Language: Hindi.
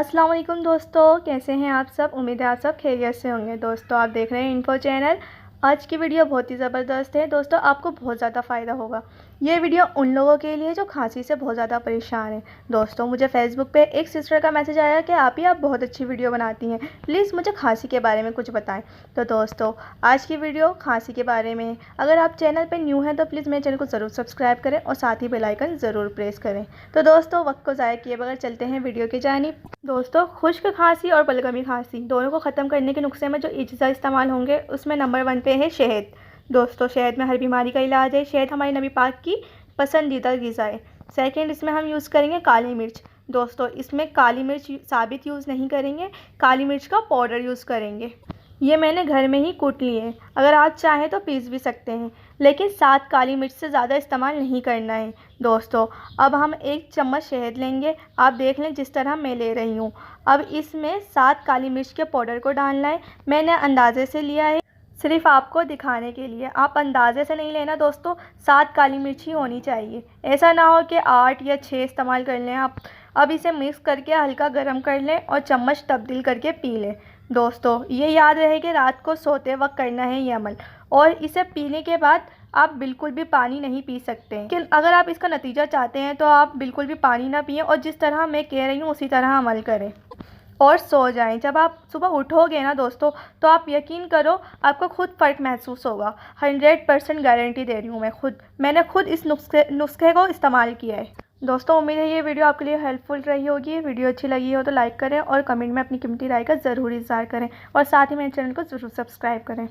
अस्सलाम वालेकुम दोस्तों, कैसे हैं आप सब। उम्मीद है आप सब खैरियत से होंगे। दोस्तों आप देख रहे हैं इन्फो चैनल। आज की वीडियो बहुत ही ज़बरदस्त है दोस्तों, आपको बहुत ज़्यादा फ़ायदा होगा। ये वीडियो उन लोगों के लिए जो खांसी से बहुत ज़्यादा परेशान हैं। दोस्तों मुझे फेसबुक पे एक सिस्टर का मैसेज आया कि आप बहुत अच्छी वीडियो बनाती हैं, प्लीज़ मुझे खांसी के बारे में कुछ बताएं। तो दोस्तों आज की वीडियो खांसी के बारे में है। अगर आप चैनल पर न्यू हैं तो प्लीज़ मेरे चैनल को ज़रूर सब्सक्राइब करें और साथ ही बेल आइकन ज़रूर प्रेस करें। तो दोस्तों वक्त को ज़ाया किए बगैर चलते हैं वीडियो की जानिब। दोस्तों खुश्क खांसी और बलगमी खांसी दोनों को ख़त्म करने के नुस्खे में जो अज्जा इस्तेमाल होंगे उसमें नंबर 1 पे है शहद। दोस्तों शहद में हर बीमारी का इलाज है। शहद हमारे नबी पाक की पसंदीदा ग़िज़ा है। सेकंड इसमें हम यूज़ करेंगे काली मिर्च। दोस्तों इसमें काली मिर्च साबित यूज़ नहीं करेंगे, काली मिर्च का पाउडर यूज़ करेंगे। ये मैंने घर में ही कूट लिए हैं, अगर आप चाहें तो पीस भी सकते हैं, लेकिन साथ काली मिर्च से ज़्यादा इस्तेमाल नहीं करना है। दोस्तों अब हम 1 चम्मच शहद लेंगे, आप देख लें जिस तरह मैं ले रही हूँ। अब इसमें 7 काली मिर्च के पाउडर को डालना है। मैंने अंदाजे से लिया है, सिर्फ आपको दिखाने के लिए। आप अंदाजे से नहीं लेना दोस्तों, 7 काली मिर्च ही होनी चाहिए। ऐसा ना हो कि 8 या 6 इस्तेमाल कर लें आप। अब इसे मिक्स करके हल्का गर्म कर लें और चम्मच तब्दील करके पी लें। दोस्तों ये याद रहे कि रात को सोते वक्त करना है ये अमल, और इसे पीने के बाद आप बिल्कुल भी पानी नहीं पी सकते। लेकिन अगर आप इसका नतीजा चाहते हैं तो आप बिल्कुल भी पानी ना पिएं और जिस तरह मैं कह रही हूँ उसी तरह अमल करें और सो जाएं। जब आप सुबह उठोगे ना दोस्तों तो आप यकीन करो आपको खुद फ़र्क महसूस होगा। 100% गारंटी दे रही हूँ मैंने खुद इस नुस्खे को इस्तेमाल किया है। दोस्तों उम्मीद है ये वीडियो आपके लिए हेल्पफुल रही होगी। वीडियो अच्छी लगी हो तो लाइक करें और कमेंट में अपनी कीमती राय का ज़रूर इज़हार करें और साथ ही मेरे चैनल को ज़रूर सब्सक्राइब करें।